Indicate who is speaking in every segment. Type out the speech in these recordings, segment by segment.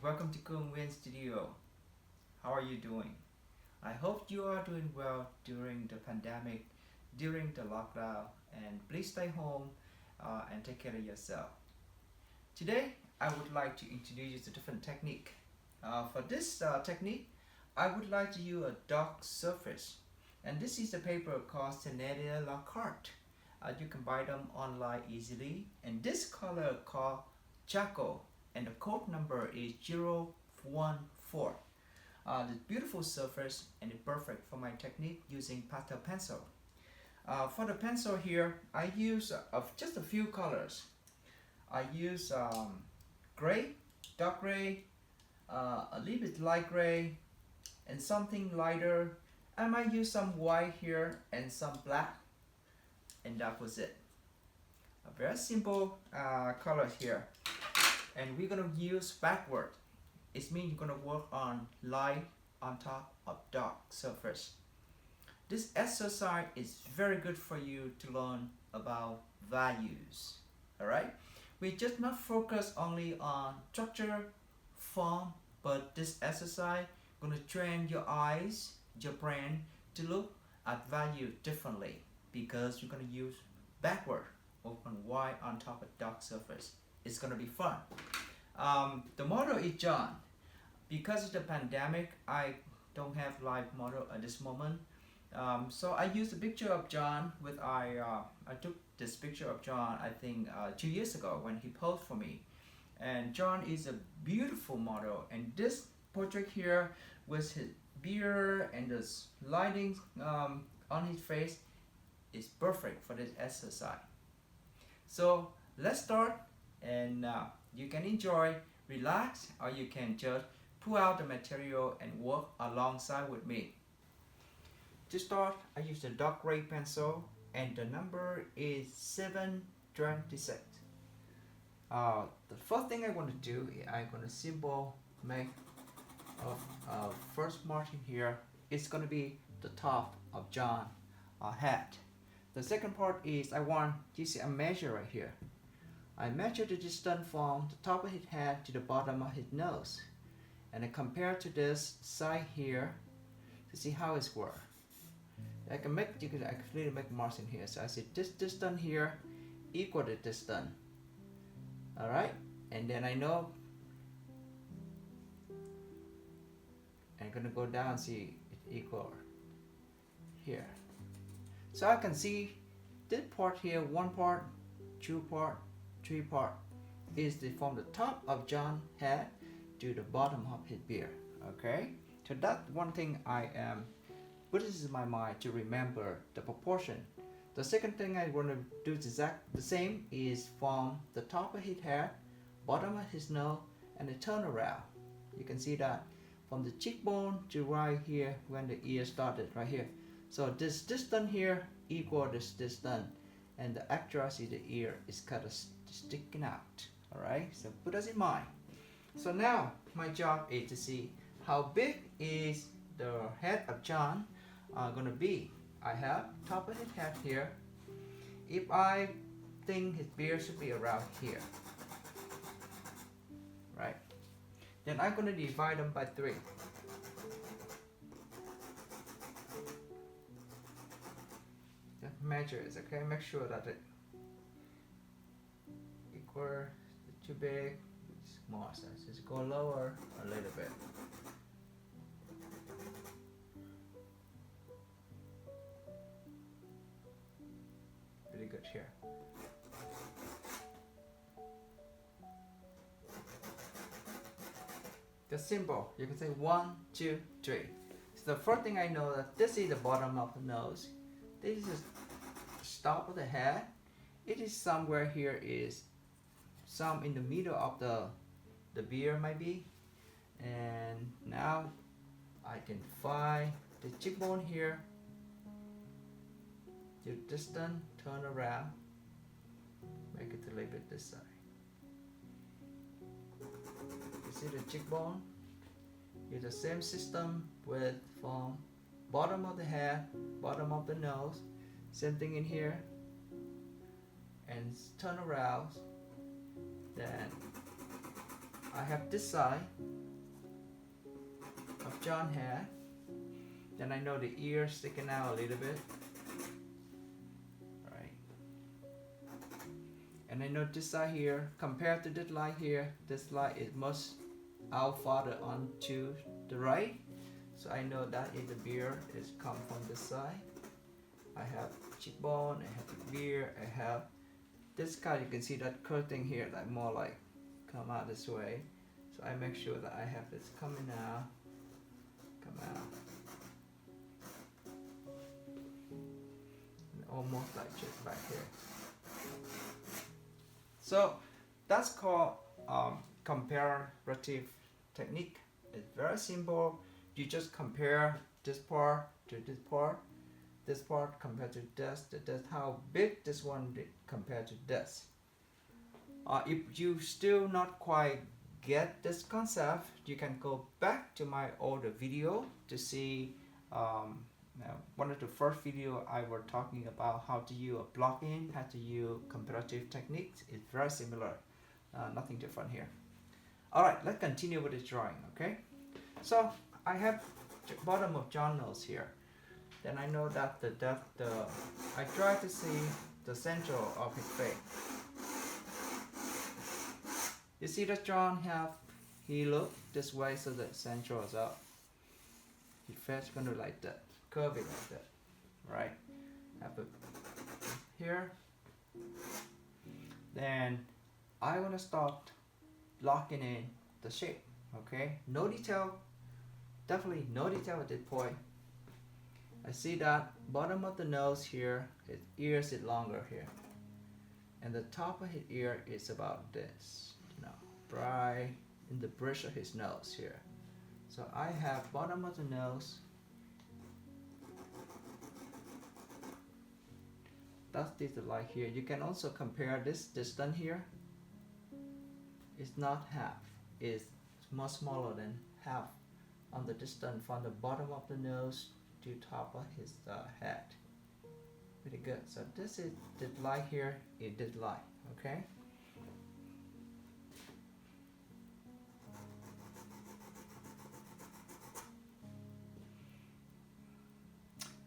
Speaker 1: welcome to Kung Win Studio. How are you doing? I hope you are doing well during the pandemic, during the lockdown, and please stay home and take care of yourself. Today, I would like to introduce a different technique. For this technique, I would like to use a dark surface, and this is a paper called Sennelier La Carte. You can buy them online easily, and this color called charcoal, and the code number is 014. The beautiful surface and it's perfect for my technique using pastel pencil. For the pencil here, I use just a few colors. I use gray, dark gray, a little bit light gray, and something lighter. I might use some white here and some black, and that was it. A very simple color here, and we're gonna use backward. It means you're gonna work on light on top of dark surface. This exercise is very good for you to learn about values. Alright? We just not focus only on structure, form, but this exercise gonna train your eyes, your brain to look at value differently because you're gonna use backward, open wide on top of dark surface. It's gonna be fun. The model is John. Because of the pandemic, I don't have live model at this moment. So I used a picture of John with I took this picture of John I think 2 years ago when he posed for me. And John is a beautiful model, and this portrait here with his beard and the lighting on his face is perfect for this exercise. So let's start, and you can enjoy, relax, or you can just pull out the material and work alongside with me. To start, I use a dark gray pencil, and the number is 726. The first thing I want to do is I'm going to make a first marking here. It's going to be the top of John's head. The second part is I want, you see a measure right here. I measure the distance from the top of his head to the bottom of his nose, and I compare to this side here to see how it's work. I can clearly make marks in here. So I see this distance here equal to distance. Alright, and then I know I'm gonna go down and see it equal here. So I can see this part here, one part, two part, three part is from the top of John's head to the bottom of his beard. Okay, so that's one thing I am put this in my mind to remember the proportion. The second thing I want to do the same is from the top of his head, bottom of his nose, and the turn around. You can see that from the cheekbone to right here when the ear started right here. So this distance here equal this distance, and the actual see the ear is kind of sticking out. Alright, so put us in mind. So now my job is to see how big is the head of John gonna be. I have top of his head here. If I think his beard should be around here, right? Then I'm gonna divide them by 3. Just measure it, okay? Make sure that it equal, too big, small size. Just go lower a little bit. Pretty good here. The symbol, you can say 1, 2, 3. So the first thing I know that this is the bottom of the nose. This is the top of the head. It is somewhere here is some in the middle of the beard maybe. And now I can find the cheekbone here. Your distance, turn around, make it a little bit this side. You see the cheekbone? Use the same system with from bottom of the head, bottom of the nose, same thing in here, and turn around, then I have this side of John hair. Then I know the ear sticking out a little bit. Right. And I know this side here, compared to this light here, this light is much out farther onto the right. So I know that is the beard is come from this side. I have cheekbone, I have the beard, I have this kind. You can see that curtain here that more like come out this way. So I make sure that I have this coming out, come out. And almost like just back here. So that's called comparative technique. It's very simple. You just compare this part to this part compared to this, how big this one compared to this. If you still not quite get this concept, you can go back to my older video to see one of the first video I was talking about how to use a plugin, how to use comparative techniques. It's very similar, nothing different here. Alright, let's continue with the drawing, okay? So I have the bottom of John nose here. Then I know that I try to see the center of his face. You see that John he look this way so the center is up. His face gonna like that, curvy like that, right? Have it here. Then I wanna start locking in the shape, okay? No detail, definitely no detail at this point. I see that bottom of the nose here, his ears is longer here. And the top of his ear is about this, right in the bridge of his nose here. So I have bottom of the nose. That's this light here. You can also compare this distance here. It's not half, it's much smaller than half on the distance from the bottom of the nose to top of his head. Pretty good. So this is the light here, it did light, okay?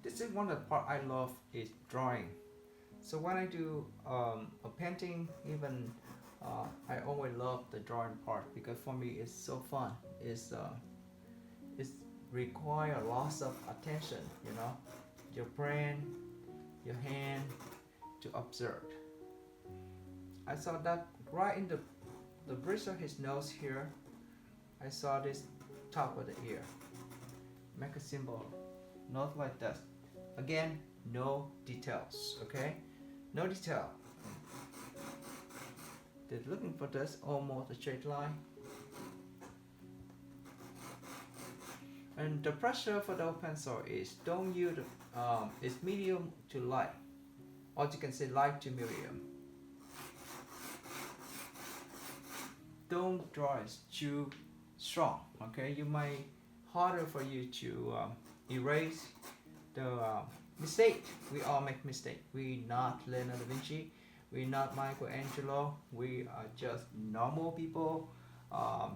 Speaker 1: This is one of the part I love is drawing. So when I do a painting, even I always love the drawing part because for me it's so fun. It's require lots of attention, your brain, your hand to observe. I saw that right in the bridge of his nose here. I saw this top of the ear. Make a symbol, not like that. Again, no details, okay? No detail. They're looking for this almost a straight line. And the pressure for the pencil is don't use it's medium to light, or you can say light to medium. Don't draw it too strong, okay? You might harder for you to erase the mistake. We all make mistake. We not Leonardo da Vinci. We not Michelangelo. We are just normal people.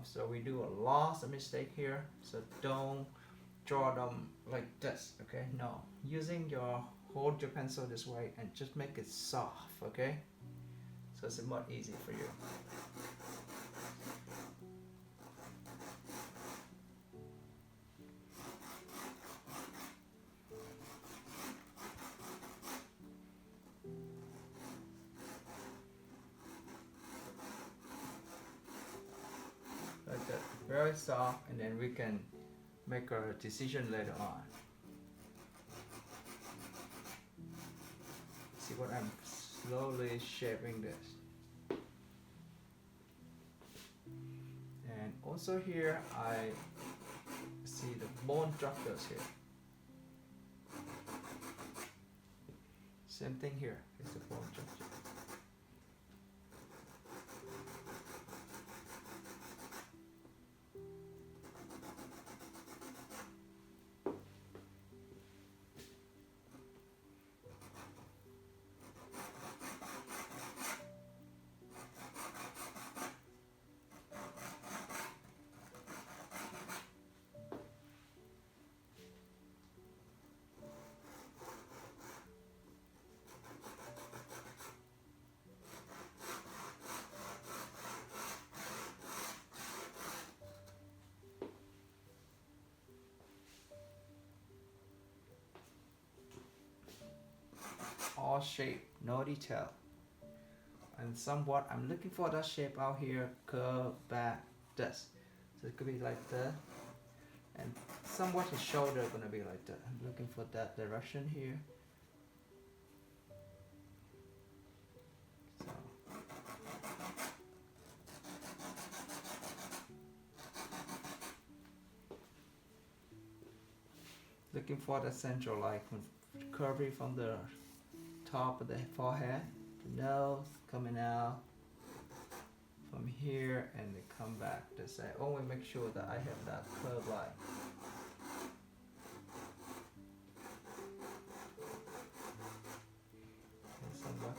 Speaker 1: So we do a lot of mistake here. So don't draw them like this, okay? No, hold your pencil this way and just make it soft, okay? So it's more easy for you. Like that, very soft, and then we can make a decision later on. See what I'm slowly shaping this. And also here I see the bone structures here. Same thing here, it's the bone structure. all shape, no detail. And somewhat I'm looking for that shape out here, curve back, this. So it could be like that. And somewhat his shoulder gonna be like that. I'm looking for that direction here. So looking for the central line curvy from the top of the forehead, the nose coming out from here, and they come back to say, only make sure that I have that curve line. And somewhat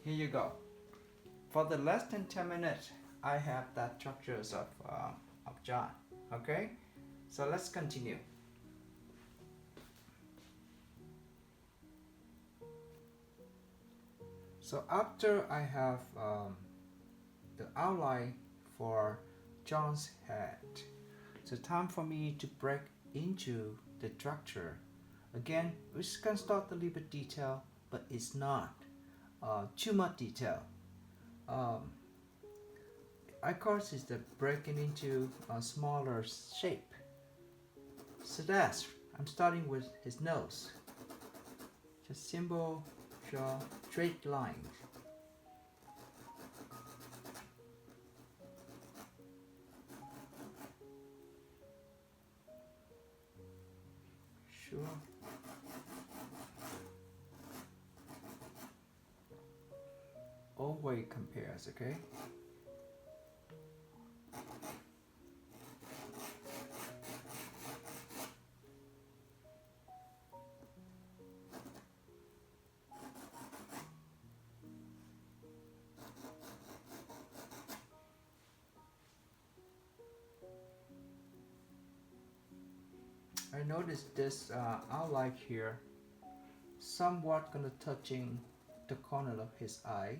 Speaker 1: here you go. For the less than 10 minutes, I have that structures of John. Okay, so let's continue. So after I have the outline for John's head, it's time for me to break into the structure. Again, we can start a little bit detail, but it's not too much detail. Of course, is the breaking into a smaller shape. So that's, I'm starting with his nose. Just simple draw straight lines. Sure. Always compares, okay? I noticed this outline here somewhat gonna touching the corner of his eye.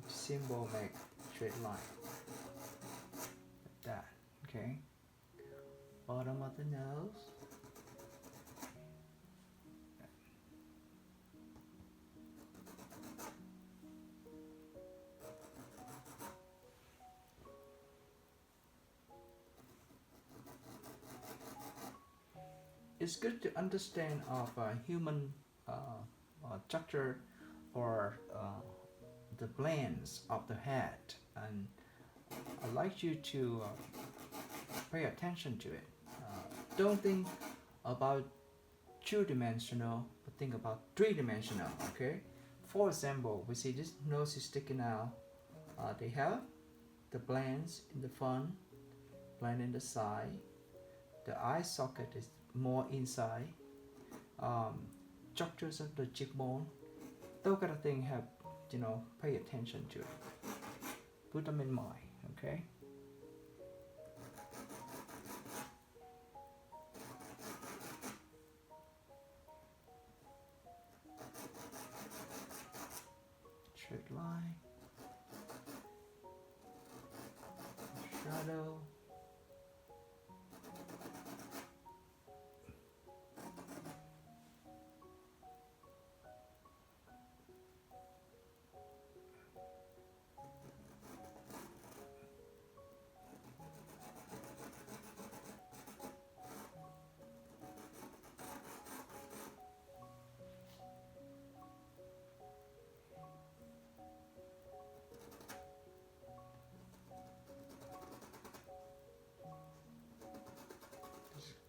Speaker 1: Symbol make straight line like that. Okay, bottom of the nose. It's good to understand of human structure or the blends of the head, and I'd like you to pay attention to it. Don't think about two-dimensional, but think about three-dimensional. Okay. For example, we see this nose is sticking out. They have the blends in the front, blend in the side. The eye socket is more inside. Structures of the cheekbone, those kind of things have, pay attention to it. Put them in mind, okay? Straight line, shadow.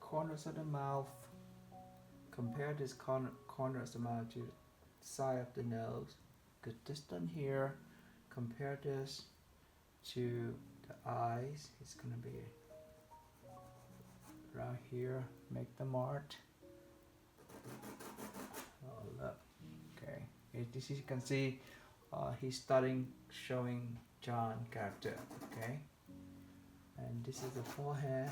Speaker 1: Corners of the mouth. Compare this corner of the mouth to the side of the nose. Good distance here. Compare this to the eyes. It's gonna be right here. Make the mark. Oh look. Okay. This you can see. He's starting showing John character. Okay. And this is the forehead.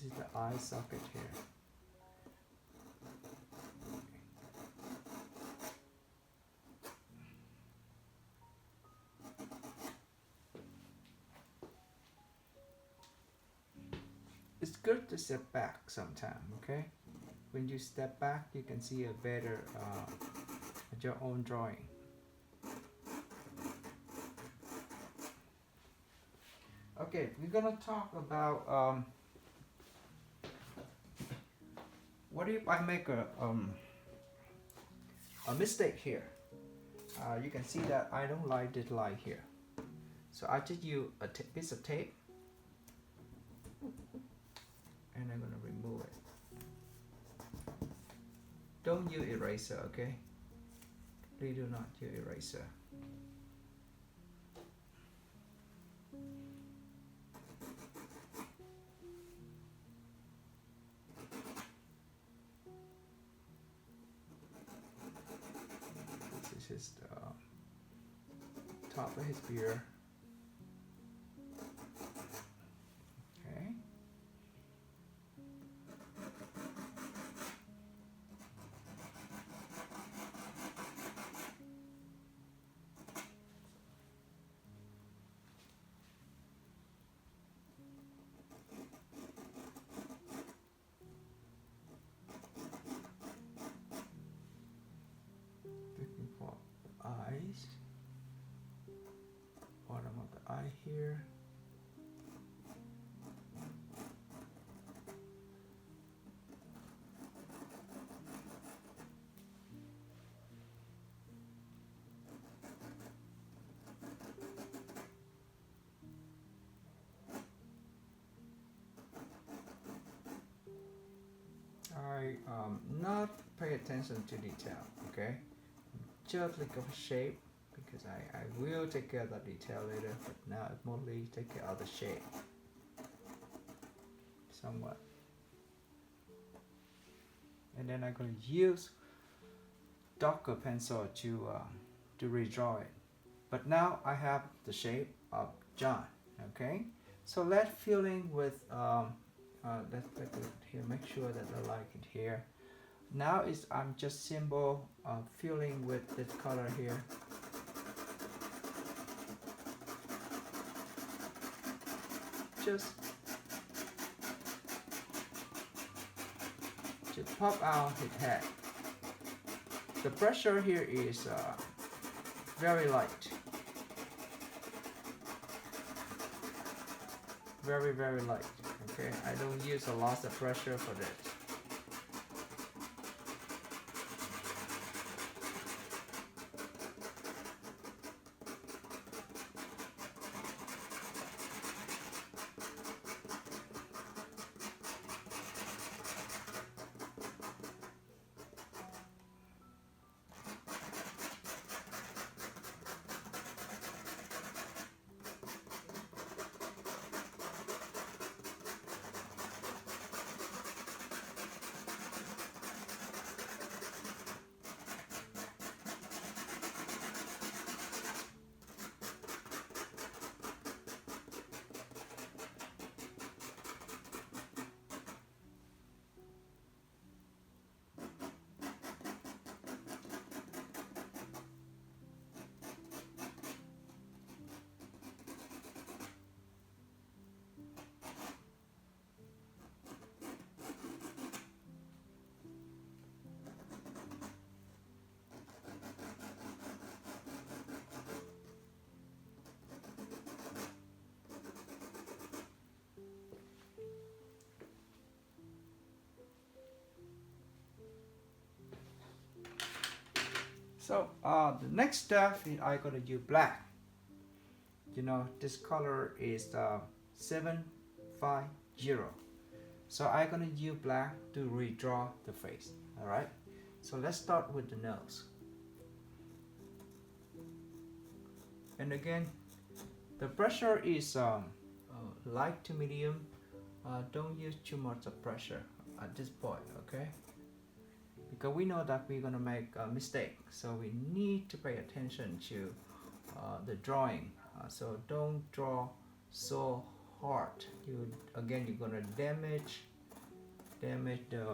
Speaker 1: This is the eye socket here. It's good to step back sometime, okay? When you step back, you can see a better at your own drawing. Okay, we're gonna talk about what if I make a mistake here. You can see that I don't like this line here, so I just use a piece of tape and I'm gonna remove it. Don't use eraser, okay? Please do not use eraser. This is the top of his beard. Okay. Looking for eyes, bottom of the eye here. I not pay attention to detail, okay? Just look of shape, because I will take care of the detail later, but now I mostly take care of the shape somewhat. And then I'm going to use darker pencil to redraw it. But now I have the shape of John, okay? So let's fill in with, let's take it here, make sure that I like it here. Now I'm just symbol filling with this color here. Just to pop out his head. The pressure here is very light. Very, very light. Okay, I don't use a lot of pressure for this. So the next step is I'm gonna use black. You know, this color is 750. So I'm gonna use black to redraw the face. All right. So let's start with the nose. And again, the pressure is light to medium. Don't use too much of pressure at this point, okay? Because we know that we're gonna make a mistake, so we need to pay attention to the drawing. So don't draw so hard. You're gonna damage damage the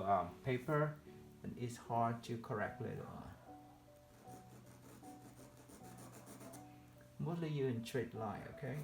Speaker 1: paper, and it's hard to correct later on. Mostly you in straight line, okay?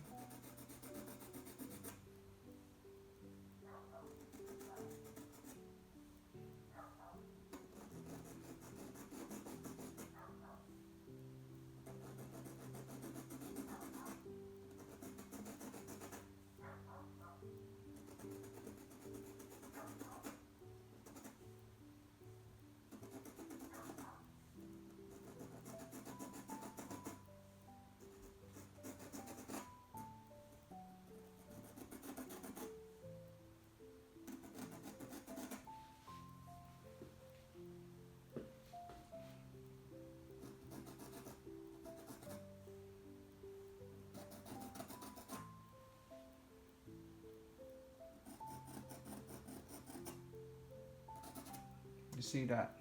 Speaker 1: You see that?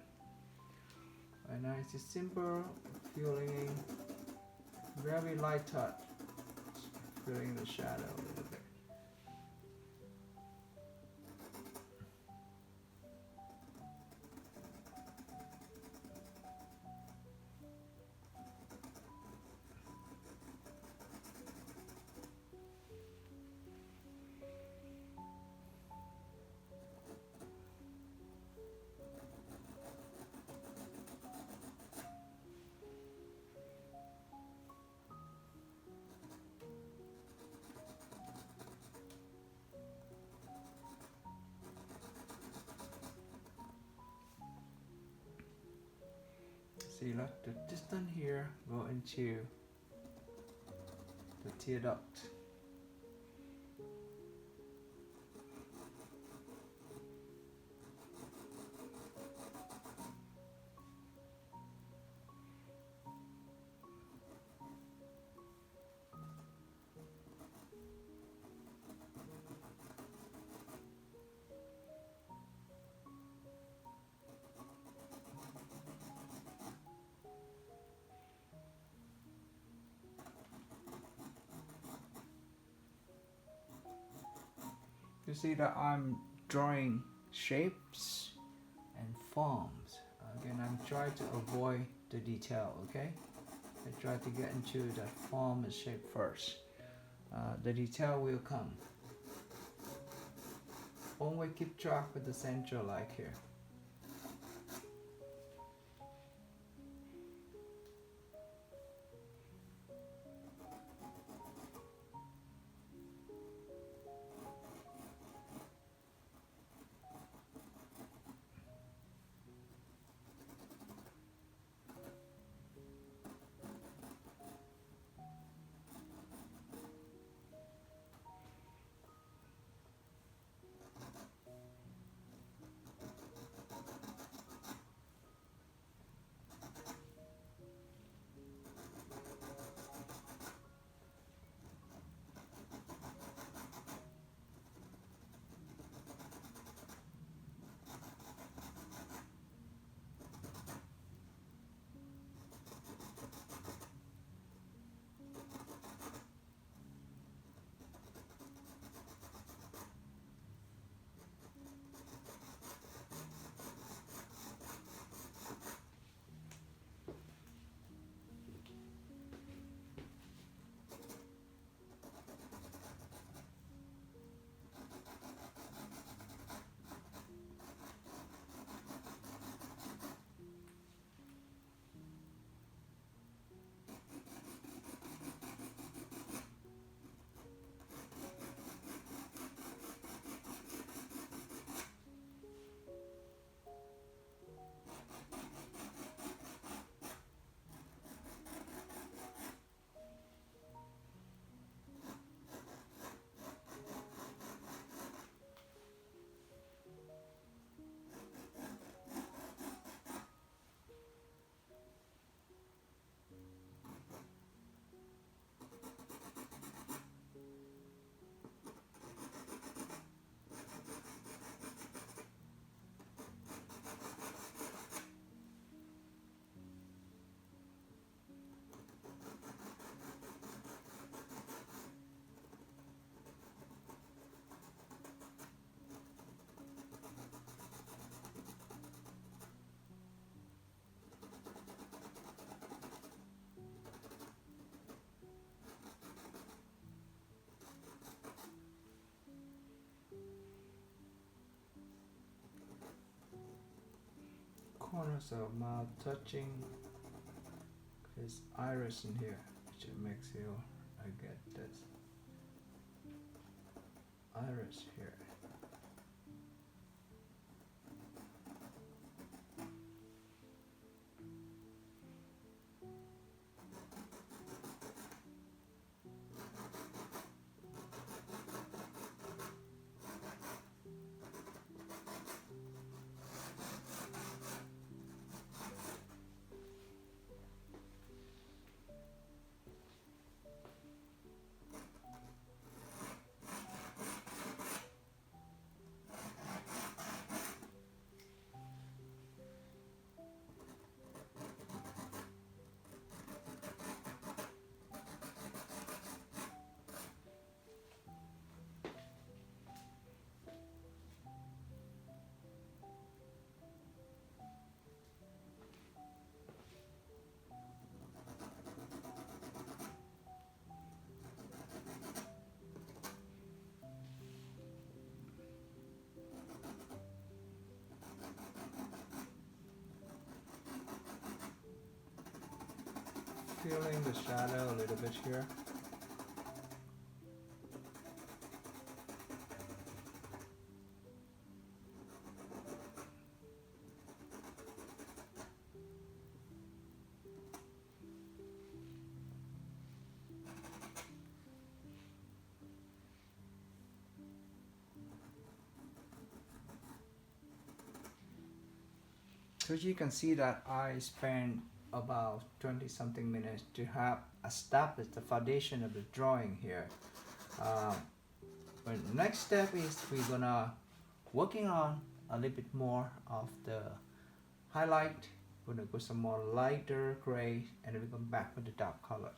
Speaker 1: A nice simple filling, very light touch, filling the shadow a little bit. See, let the distance here go into the tear duct. You see that I'm drawing shapes and forms. Again, I'm trying to avoid the detail, okay? I try to get into the form and shape first. The detail will come. Always keep track with the center like here. So mouth touching his iris in here, which makes you I get this iris here. Feeling the shadow a little bit here. So you can see that I spent about 20 something minutes to have established the foundation of the drawing here. But next step is we're gonna working on a little bit more of the highlight. We're gonna put some more lighter gray and then we come back with the dark color.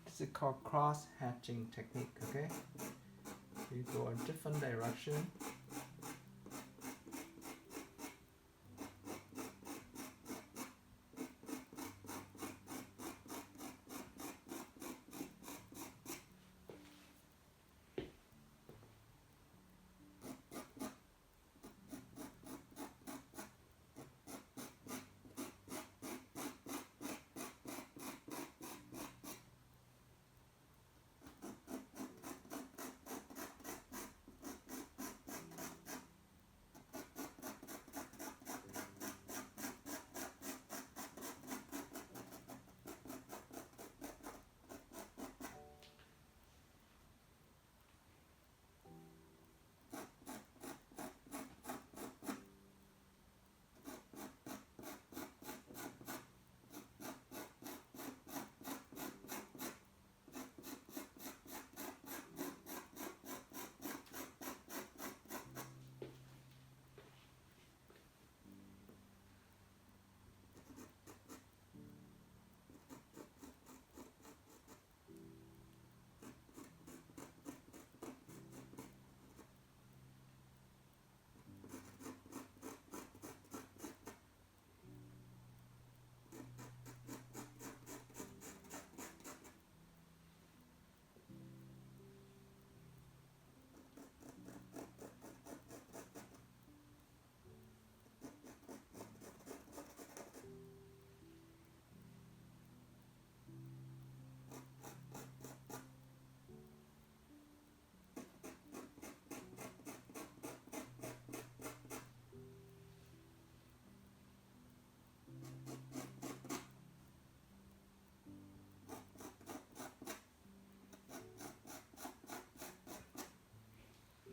Speaker 1: This is called cross hatching technique, okay? You go a different direction.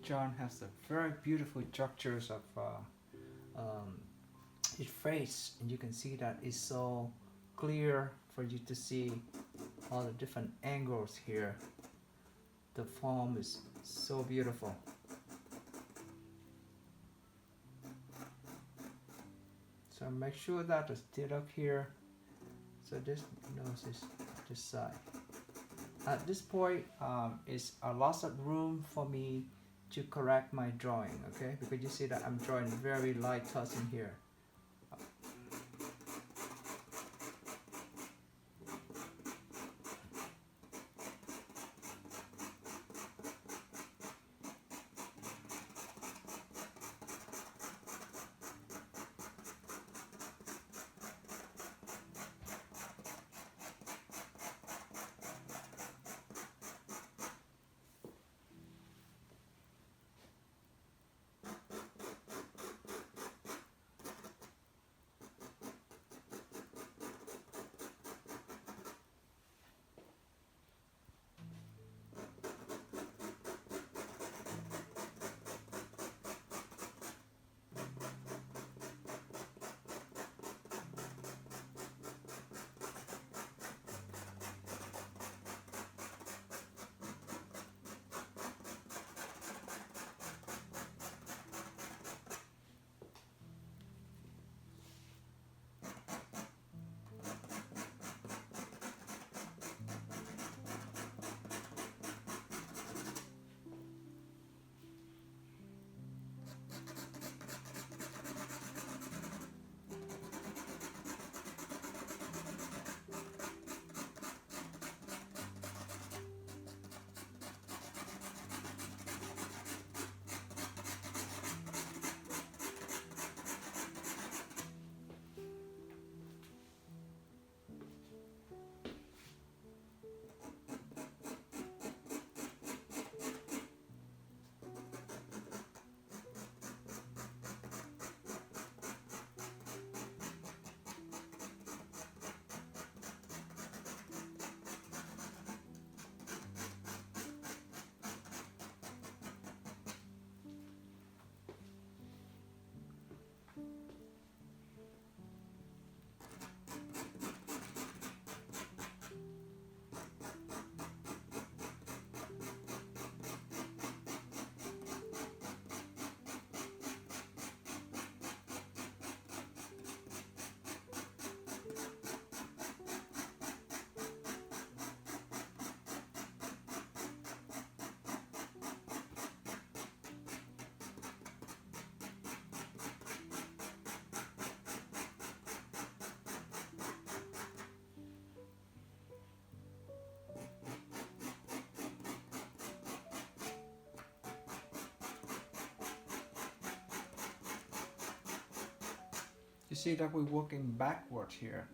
Speaker 1: John has a very beautiful structures of his face, and you can see that it's so clear for you to see all the different angles here. The form is so beautiful. So make sure that the still up here. So this nose is this side. At this point, is a lot of room for me to correct my drawing, okay? Because you see that I'm drawing very light touch in here. You see that we're working backwards here.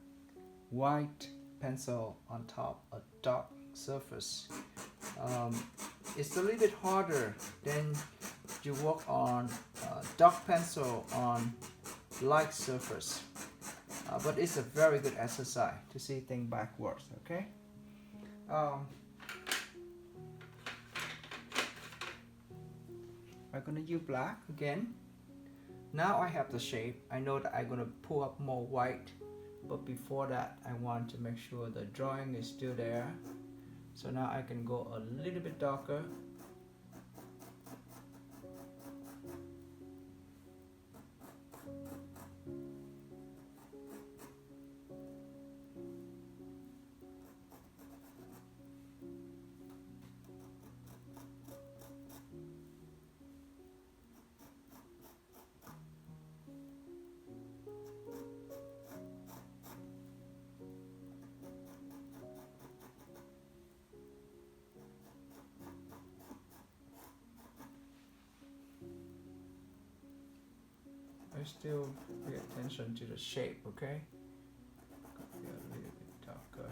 Speaker 1: White pencil on top a dark surface. It's a little bit harder than you work on dark pencil on light surface. But it's a very good exercise to see things backwards, okay? I'm gonna use black again. Now I have the shape. I know that I'm gonna pull up more white, but before that I want to make sure the drawing is still there. So now I can go a little bit darker. I still pay attention to the shape, okay? Could be a little bit darker.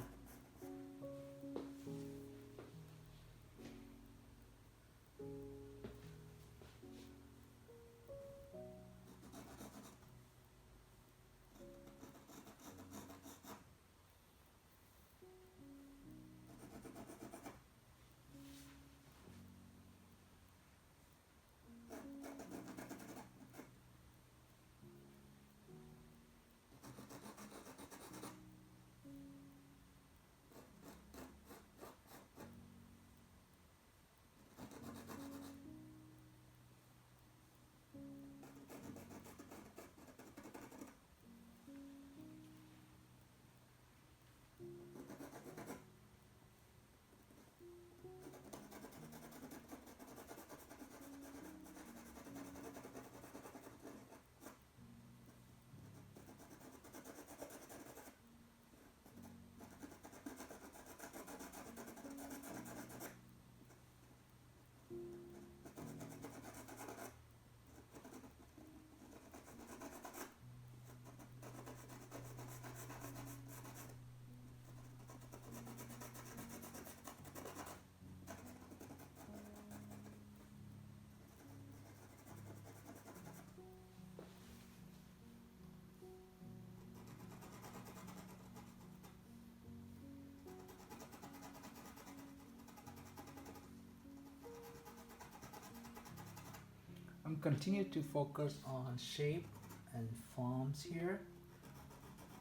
Speaker 2: continue to focus on shape and forms here.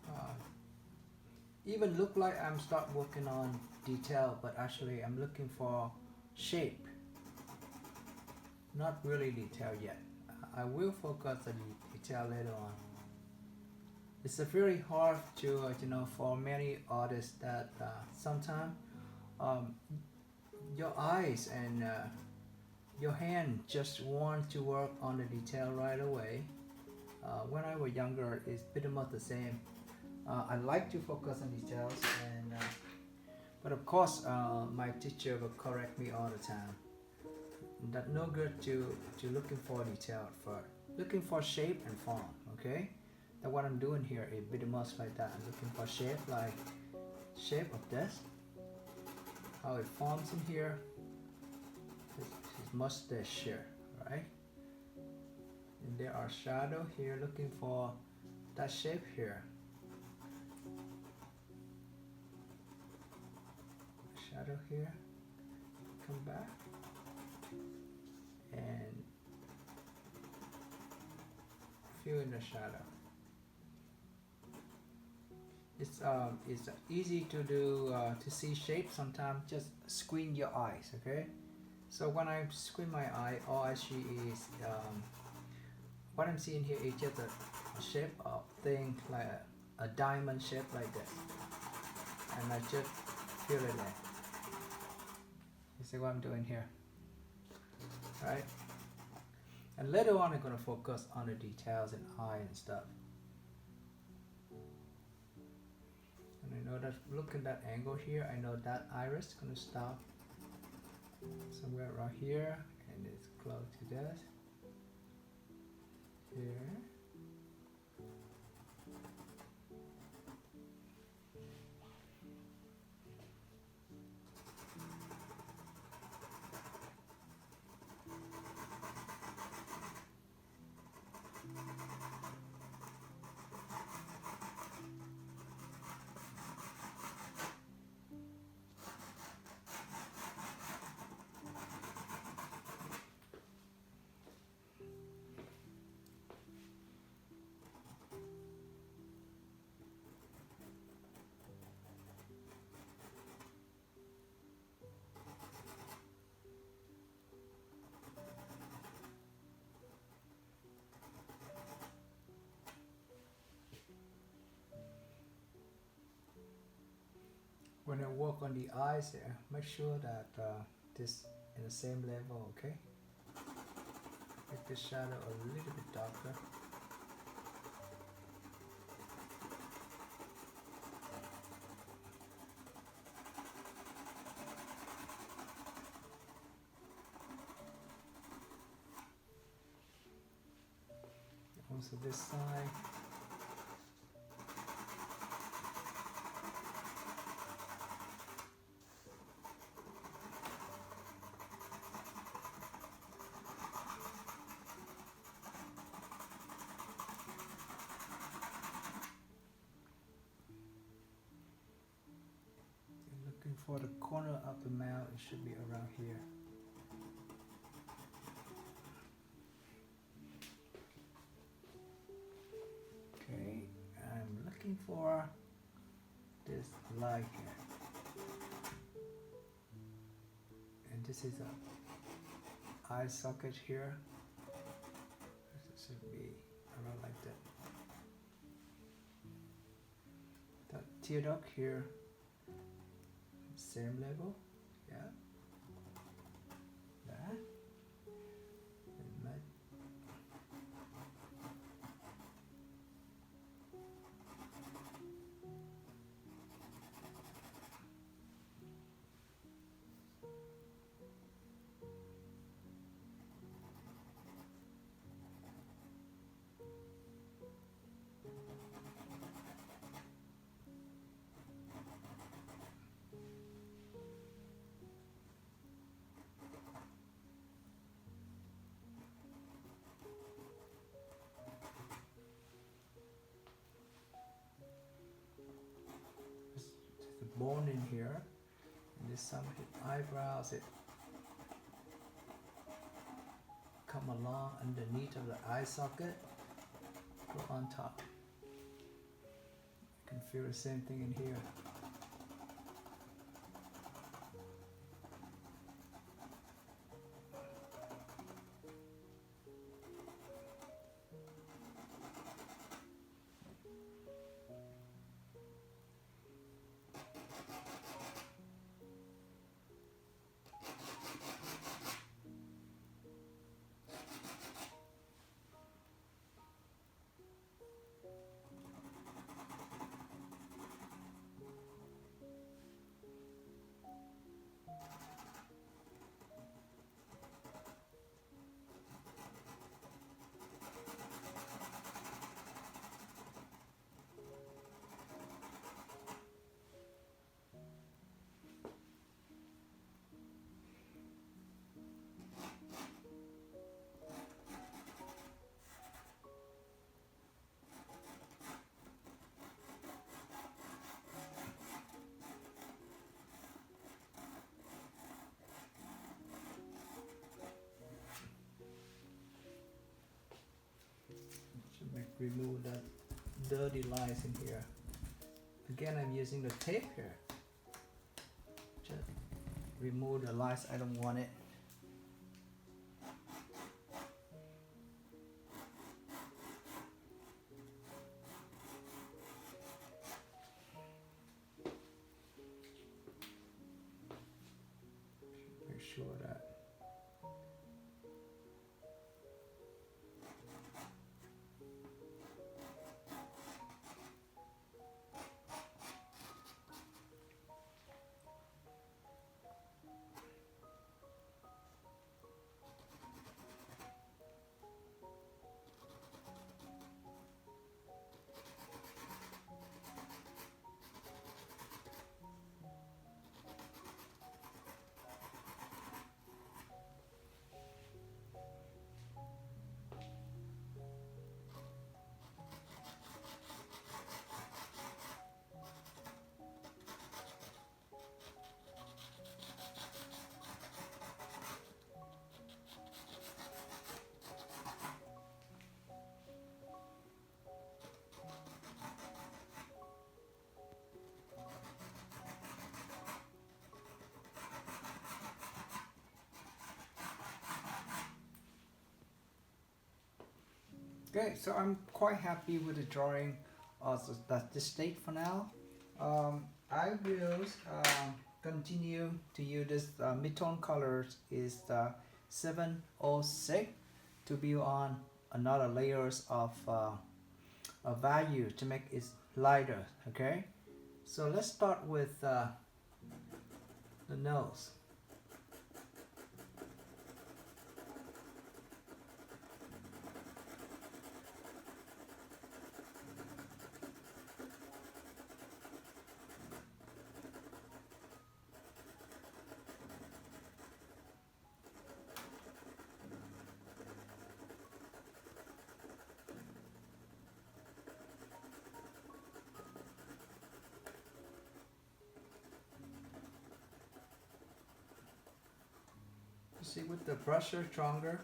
Speaker 2: Uh, Even look like I'm start working on detail, but actually I'm looking for shape, not really detail yet. I will focus on the detail later on. It's a very hard to for many artists that sometimes um, your eyes and your hand just want to work on the detail right away. When I was younger, it's pretty much the same. I like to focus on details, and but of course, my teacher will correct me all the time. That no good to looking for detail first. Looking for shape and form. Okay, that what I'm doing here is pretty much like that. I'm looking for shape, like shape of this, how it forms in here. This mustache here, right? And there are shadow here, looking for that shape here. Shadow here, come back, and fill in the shadow. It's easy to do to see shape. Sometimes just squint your eyes, okay? So when I squint my eye, all I see is what I'm seeing here is just a shape of thing like a diamond shape like this, and I just fill it in. You see what I'm doing here, right? And later on I'm going to focus on the details and eye and stuff. And I know that, look at that angle here, I know that iris is going to stop somewhere around here, and it's close to that. Here. When I work on the eyes here, make sure that this in the same level, okay? Make the shadow a little bit darker. Also this side. Looking for the corner of the mouth, it should be around here. Okay, I'm looking for this light here. And this is a eye socket here. This should be around like that. That tear duct here. Same level, yeah. That. And that. Bone in here, and there's some eyebrows. It come along underneath of the eye socket, go on top. You can feel the same thing in here. Remove that dirty lines in here. Again, I'm using the tape here. Just remove the lines, I don't want it. Make sure that okay, so I'm quite happy with the drawing. So that's the state for now. I will continue to use this Midtone colors is the 706 to build on another layers of value to make it lighter. Okay, so let's start with the nose. See, with the brusher stronger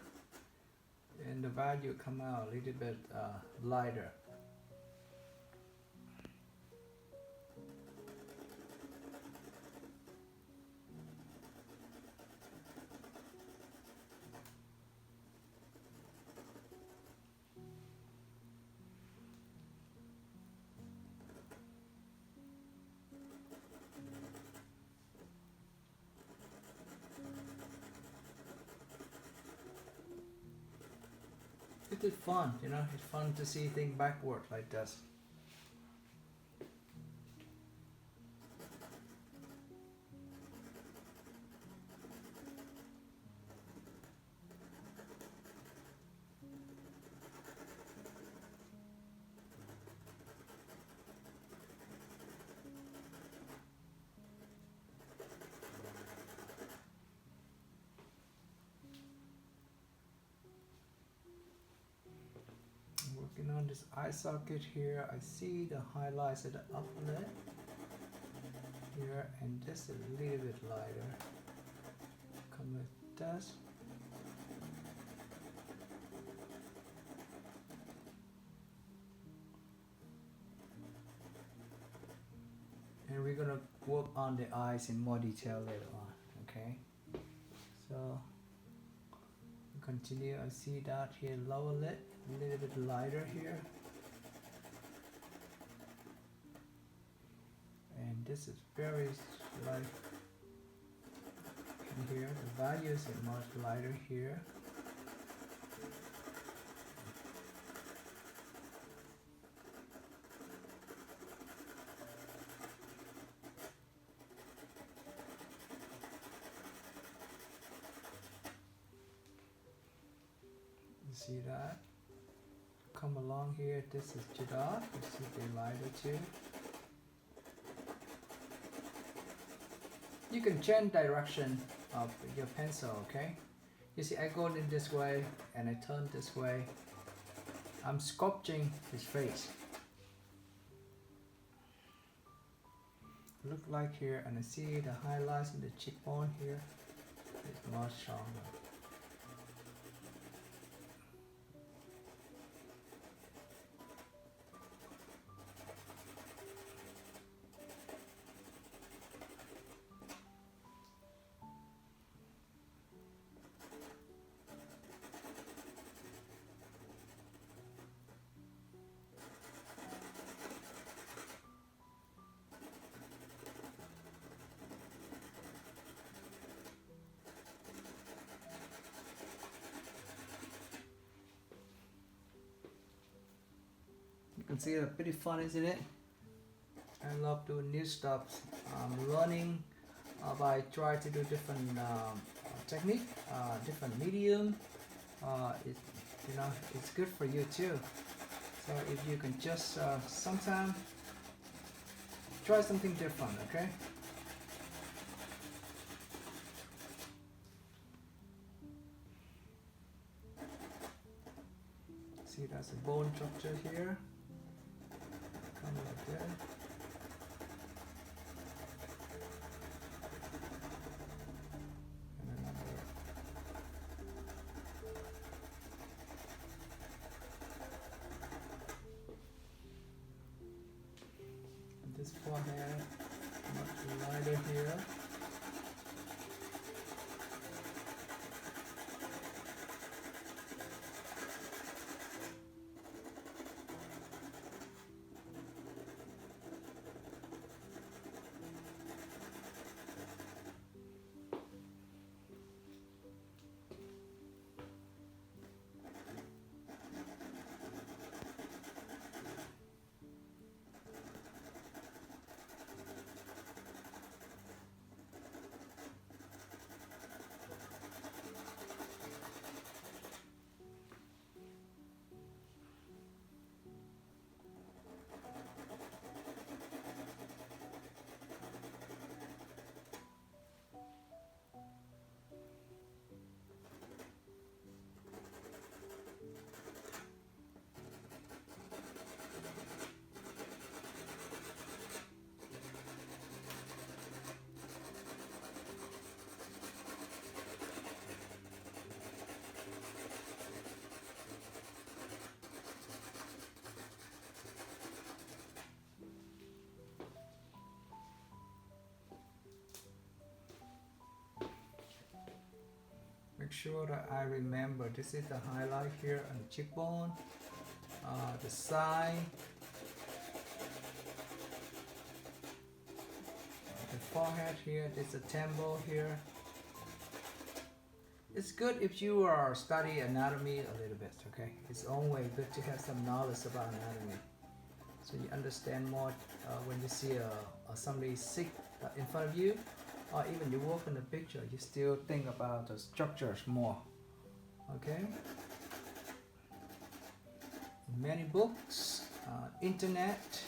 Speaker 2: and the value come out a little bit lighter. It is fun, you know, it's fun to see things backward like this. Working on this eye socket here, I see the highlights at the upper lid here and just a little bit lighter. Come with this. gonna work on the eyes in more detail later on. Okay, so continue. I see that here, lower lid, a little bit lighter here, and this is very light here. The values are much lighter here. You see that? Come along here. This is Jadot. You see the lighter too. You can change direction of your pencil, okay? You see, I go in this way and I turn this way. I'm sculpting his face. Look like here, and I see the highlights in the cheekbone here. It's much stronger. You can see it's pretty fun, isn't it? I love doing new stuff. I'm learning by trying to do different technique, different medium. It's good for you too. So if you can just sometime try something different, okay? See, that's a bone structure here. Come like that. And another. And this forehead, much lighter here. Make sure that I remember this is the highlight here on the cheekbone, the side, the forehead here, this is the temple here. It's good if you are study anatomy a little bit, okay? It's always good to have some knowledge about anatomy, so you understand more when you see somebody sick in front of you, or even you work in the picture, you still think about the structures more, okay? Many books, internet,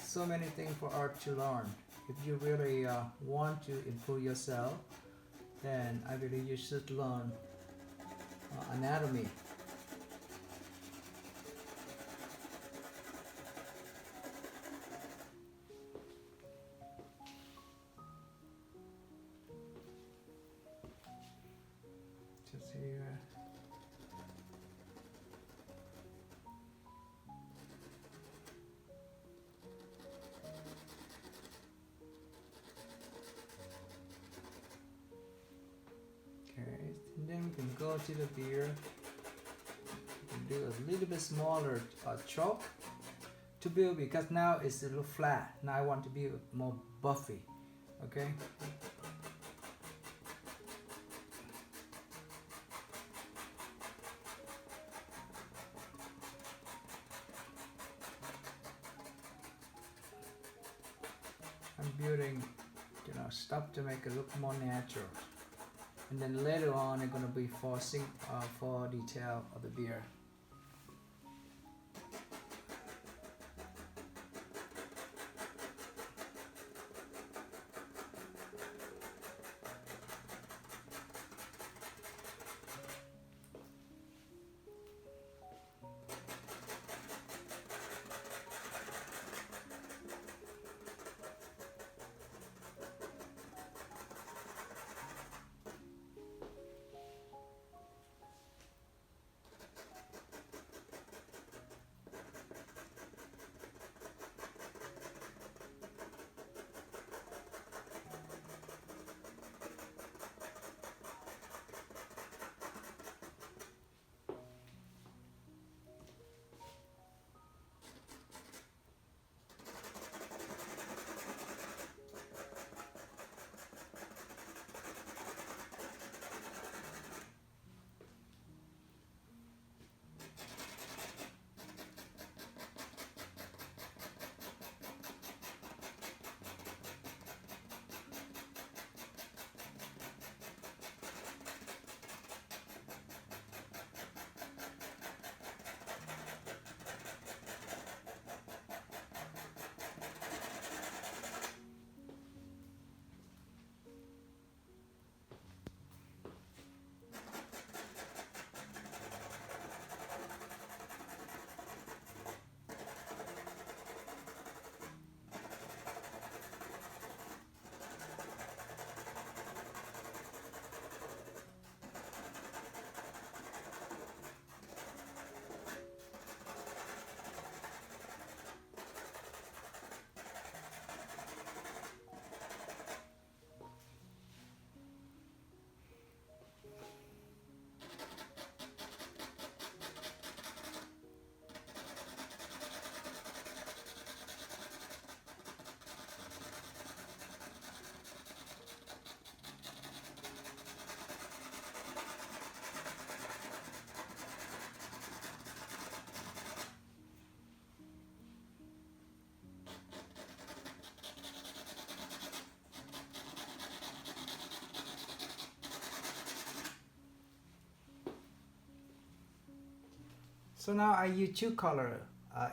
Speaker 2: so many things for art to learn. If you really want to improve yourself, then I believe you should learn anatomy. Just here. can go to the beer. You can do a little bit smaller chalk to build, because now it's a little flat. Now I want to be more buffy. Okay. I'm building, stuff to make it look more natural, and then later on I'm gonna be forcing for detail of the beer. So now I use two color.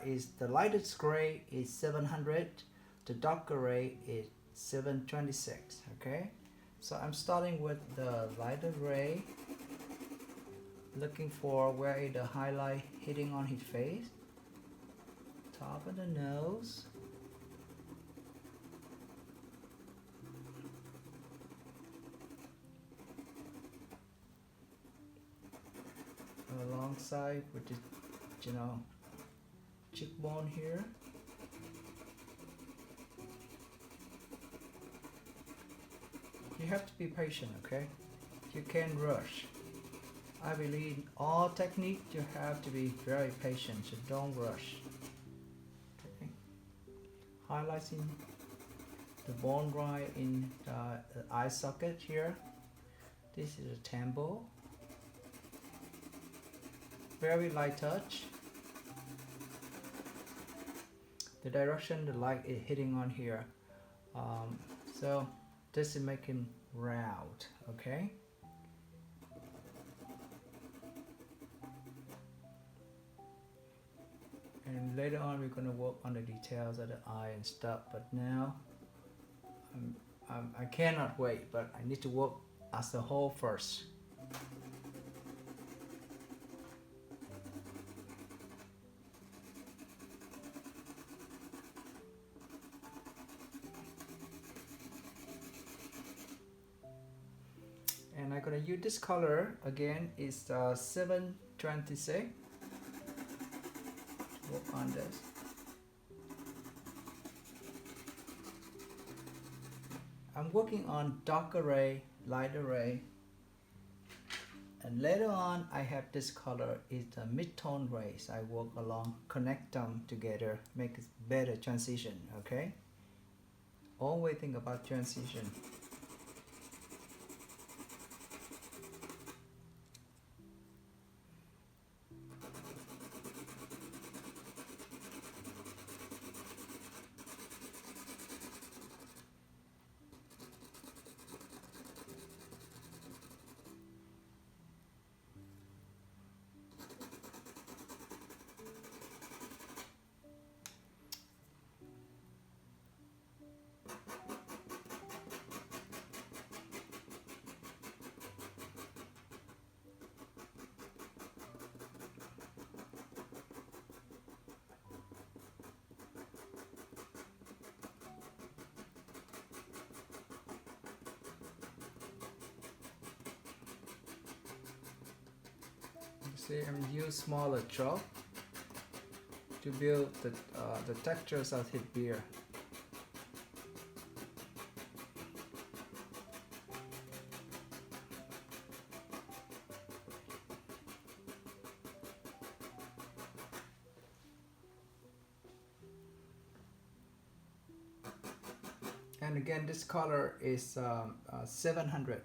Speaker 2: Is the lightest gray is 700, the dark gray is 726. Okay, so I'm starting with the lighter gray, looking for where the highlight hitting on his face, top of the nose, alongside with the cheekbone here. You have to be patient, okay? You can't rush. I believe all technique you have to be very patient, so don't rush. Okay. Highlighting the bone right in the eye socket here. This is a temple. Very light touch. The direction the light is hitting on here. So this is making round, okay? And later on we're going to work on the details of the eye and stuff, but now I cannot wait, but I need to work as a whole first. And I'm gonna use this color again. Is 726. Work on this. I'm working on dark array, light array, And later on, I have this color is the mid-tone rays. I work along, connect them together, make it better transition. Okay. Always think about transition. See, I'm use smaller chalk to build the textures of his beer. And again, this color is 700.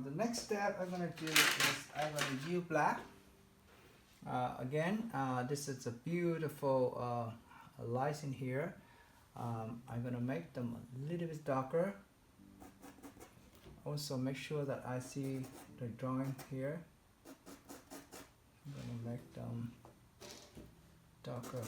Speaker 2: The next step I'm going to do is I'm going to use black. Again, this is a beautiful lights in here. I'm going to make them a little bit darker. Also make sure that I see the drawing here. I'm going to make them darker.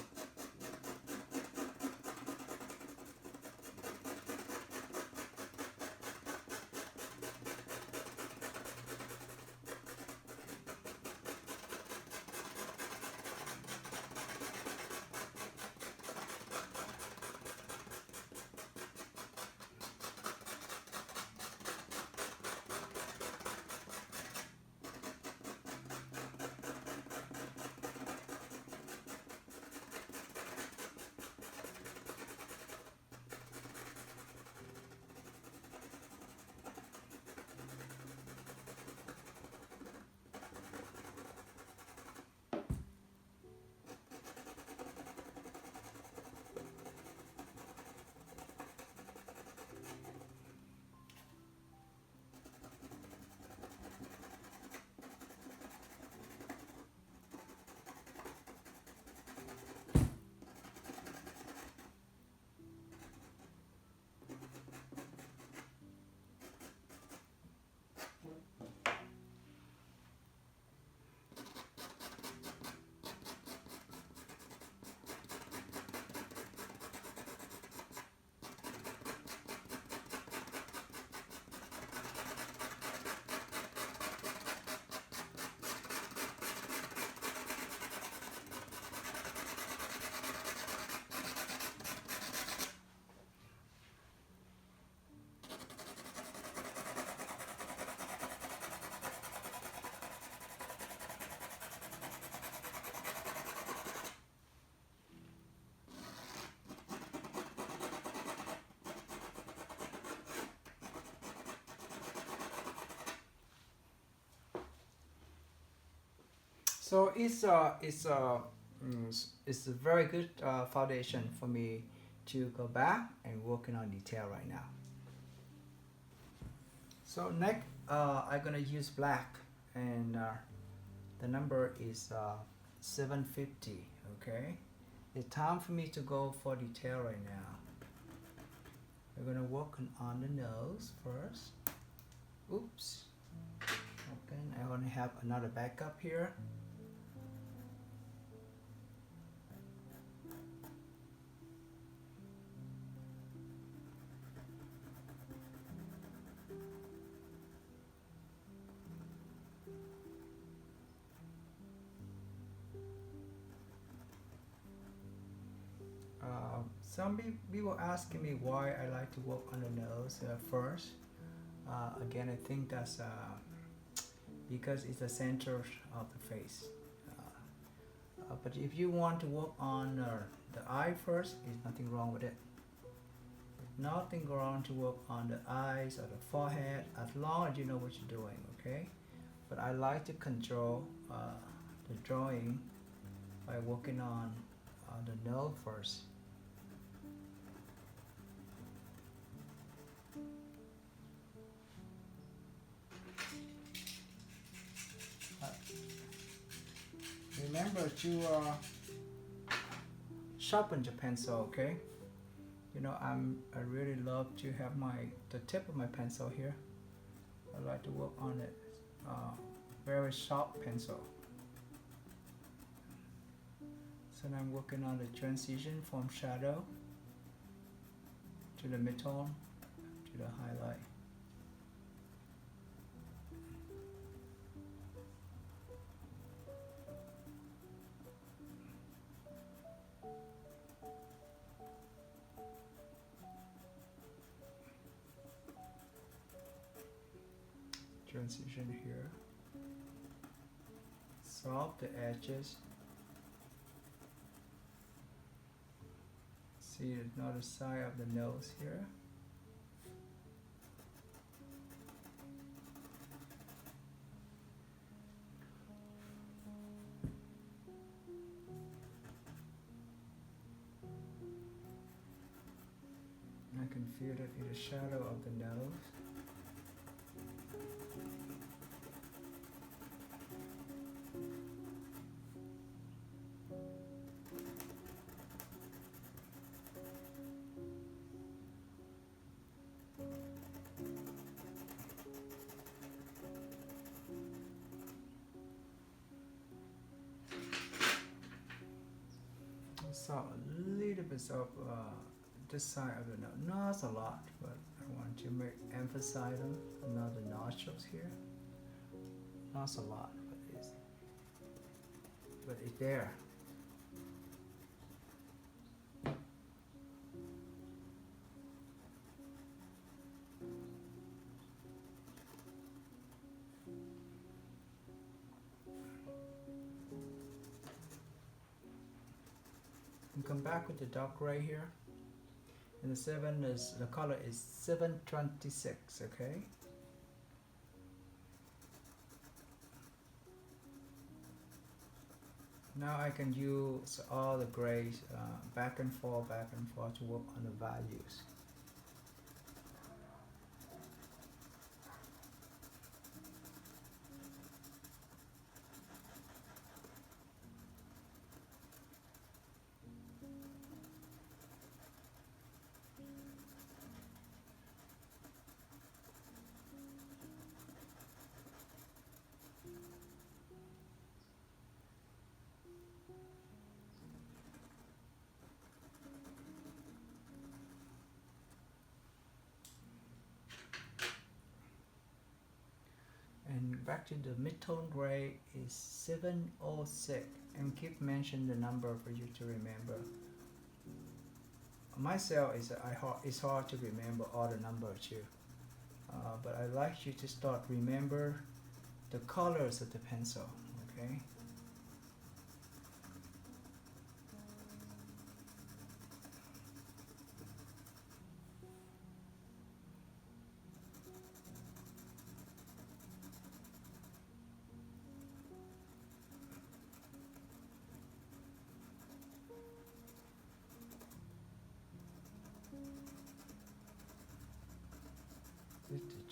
Speaker 2: So it's a very good foundation for me to go back and working on detail right now. So next, I'm gonna use black, and the number is 750. Okay, it's time for me to go for detail right now. We're gonna work on the nose first. Oops. Okay, I only have another backup here. Some people asking me why I like to work on the nose first. Again, I think that's because it's the center of the face. But if you want to work on the eye first, there's nothing wrong with it. Nothing wrong to work on the eyes or the forehead as long as you know what you're doing, okay? But I like to control the drawing by working on the nose first. Remember to sharpen your pencil, okay? You know, I really love to have the tip of my pencil here. I like to work on it very sharp pencil. So now I'm working on the transition from shadow to the midtone to the highlight. Transition here. Soft the edges. See another side of the nose here. I can feel it in the shadow of the nose. So a little bit of this side of the nose, not a lot, but I want to emphasize them. Another nostrils here, not a lot, but it's there. And come back with the dark gray here. And the color is 726, okay? Now I can use all the grays back and forth to work on the values. And back to the midtone gray is 706, and keep mentioning the number for you to remember. Myself it's hard to remember all the numbers too, but I like you to start remember the colors of the pencil, okay?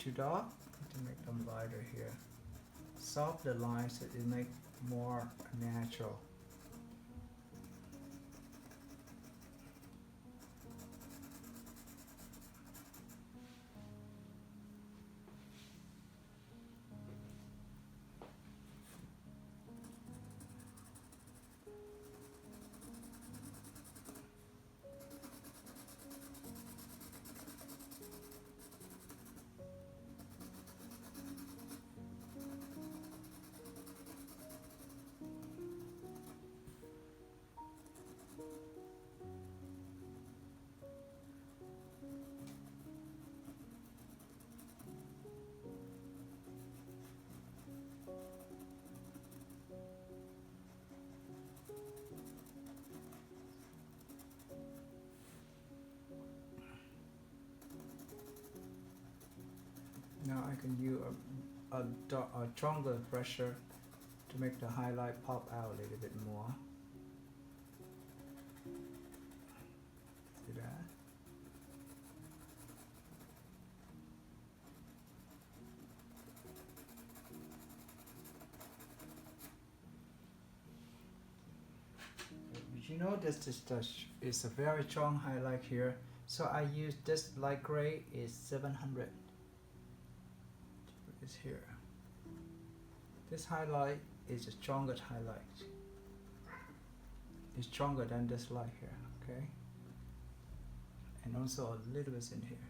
Speaker 2: too dark, to make them lighter here. Soft the lines so it make more natural. Now I can use a stronger pressure to make the highlight pop out a little bit more. See that? You know this is a very strong highlight here, so I use this light gray is 700. Is here. This highlight is the strongest highlight. It's stronger than this light here, okay? And also a little bit in here.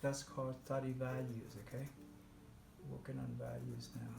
Speaker 2: That's called study values, okay? Working on values now.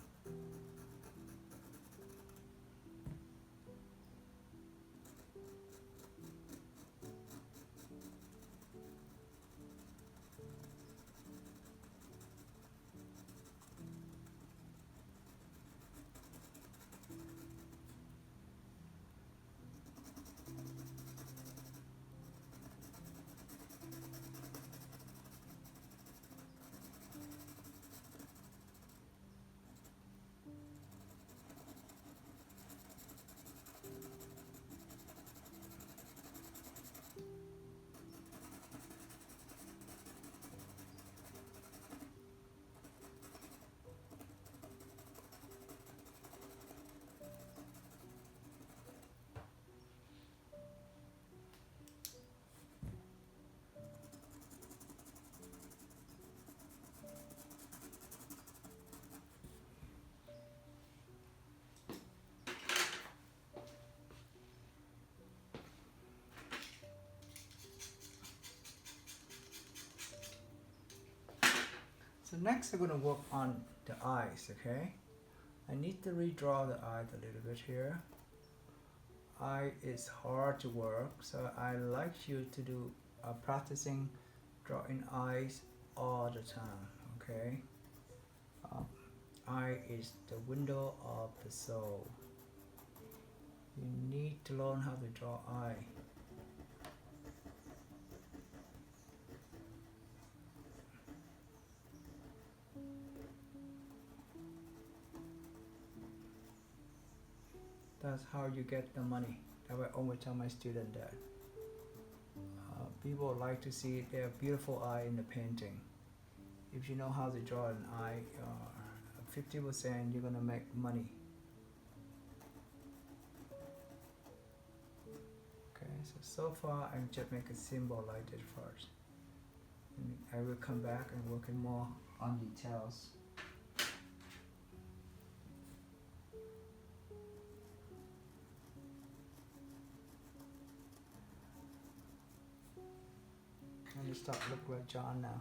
Speaker 2: So next I'm going to work on the eyes, okay? I need to redraw the eyes a little bit here. Eye is hard to work, so I like you to do practicing drawing eyes all the time, okay? Eye is the window of the soul. You need to learn how to draw eye. That's how you get the money. That I always tell my student that. People like to see their beautiful eye in the painting. If you know how to draw an eye, 50% you're gonna make money. Okay, so far I just make a symbol like this first. And I will come back and work more on details. And he start look like John now.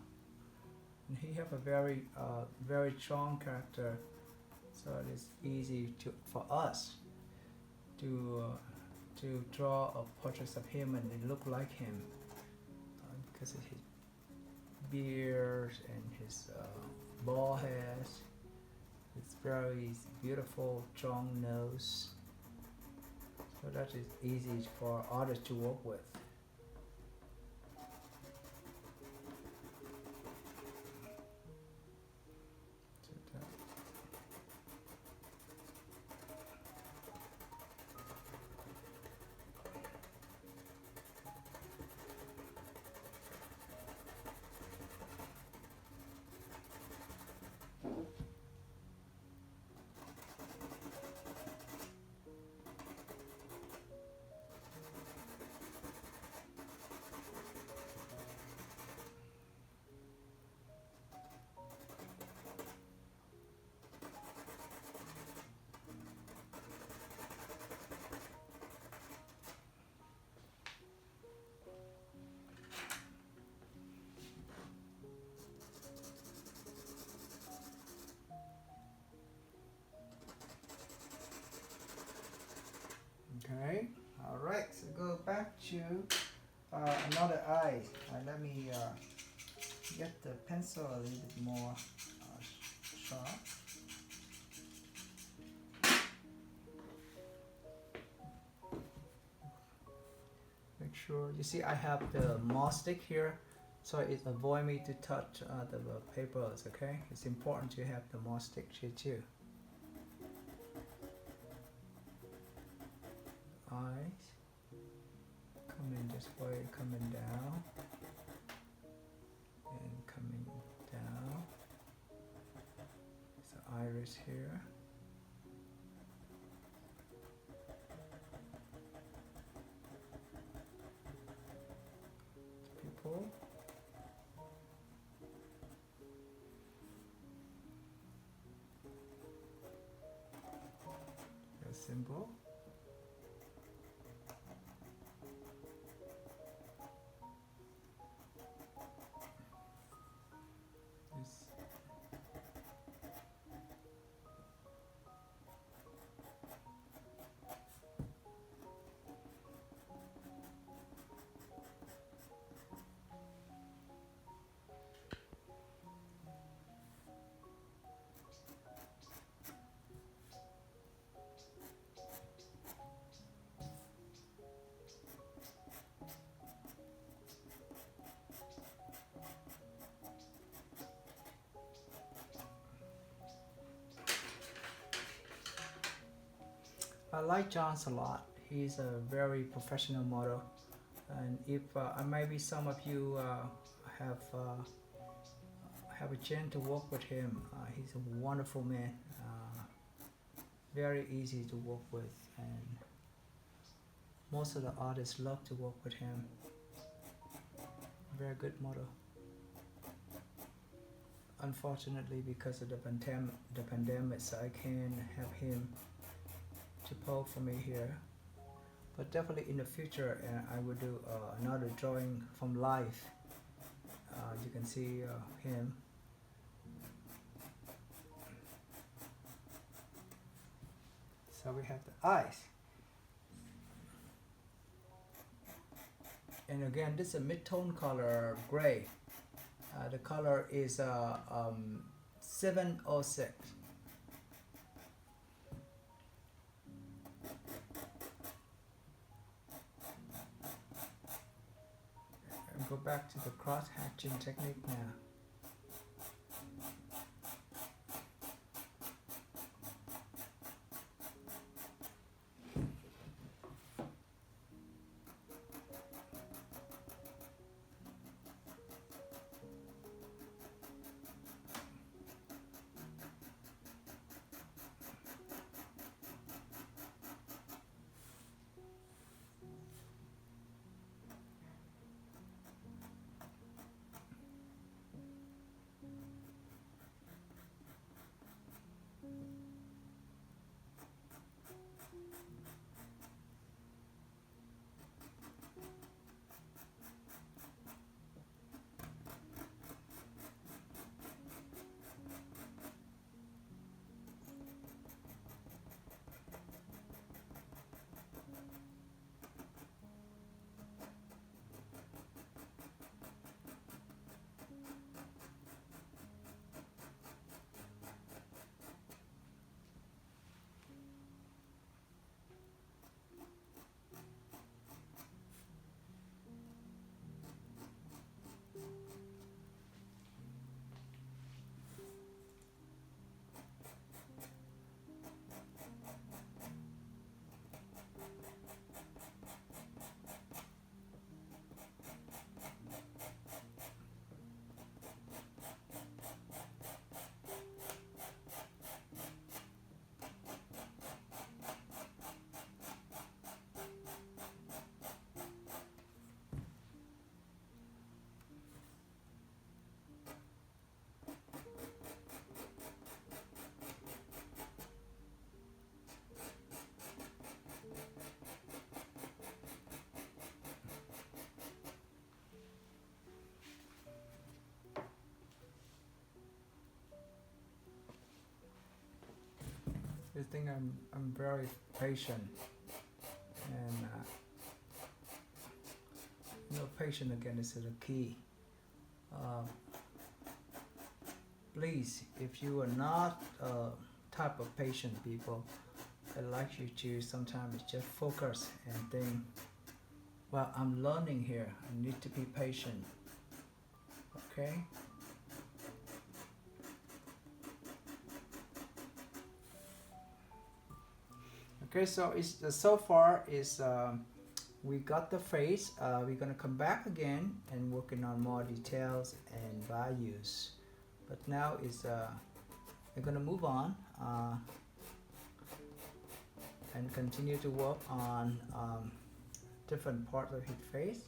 Speaker 2: And he have a very very strong character, so it is easy for us to draw a portrait of him and it look like him because of his beard and his bald head. It's very beautiful, strong nose. So that is easy for artists to work with. Alright, so go back to another eye. Let me get the pencil a little bit more sharp. Make sure, you see I have the mouth stick here, so it avoid me to touch the papers, okay? It's important to have the mouth stick here too. Eyes, coming this way, coming down, and coming down. It's the iris here. Pupil. A symbol. I like John's a lot. He's a very professional model, and if maybe some of you have a chance to work with him, he's a wonderful man. Very easy to work with, and most of the artists love to work with him. Very good model. Unfortunately, because of the pandemic, so I can't have him to pose for me here, but definitely in the future I will do another drawing from life. You can see him. So we have the eyes, and again this is a mid-tone color gray. The color is 706. Go back to the cross hatching technique now. I think I'm very patient, and Patient again is the key. Um, Please, if you are not type of patient people, I'd like you to sometimes just focus and think, well, I'm learning here. I need to be patient. Okay? Okay, so it's so far is we got the face. We're gonna come back again and working on more details and values. But now is we're gonna move on and continue to work on different parts of his face.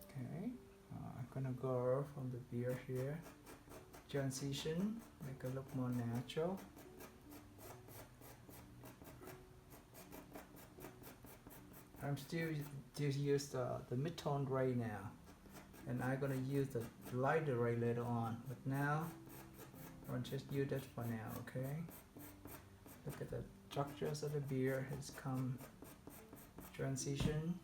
Speaker 2: Okay, I'm gonna go from the beard here. Transition, make it look more natural. I'm still just use the mid-tone gray now, and I'm gonna use the lighter gray later on. But now, I'll just use that for now. Okay. Look at the structures of the beard has come. Transition.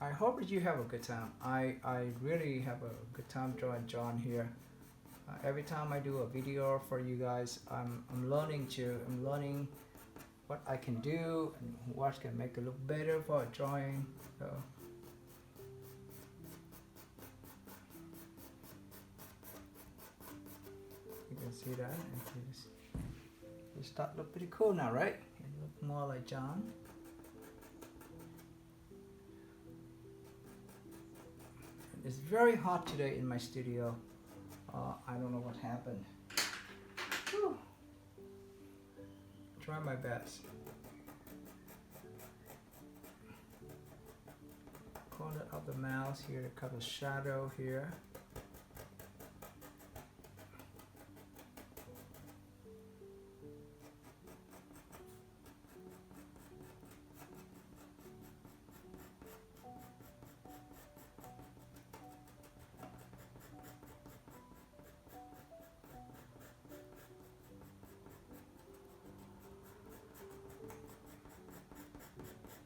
Speaker 2: I hope that you have a good time. I really have a good time drawing John here. Every time I do a video for you guys, I'm learning what I can do and what can make it look better for a drawing. So you can see that. You start look pretty cool now, right? You look more like John. It's very hot today in my studio. I don't know what happened. Whew. Try my best. Corner of the mouth here, a couple of shadow here.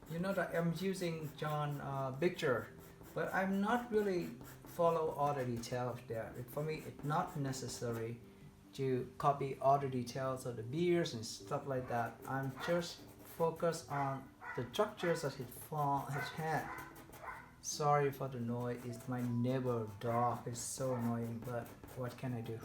Speaker 2: You know that I'm using John picture, but I'm not really follow all the details there. For me, it's not necessary to copy all the details of the beards and stuff like that. I'm just focused on the structures of his head. Sorry for the noise. It's my neighbor dog. It's so annoying, but what can I do?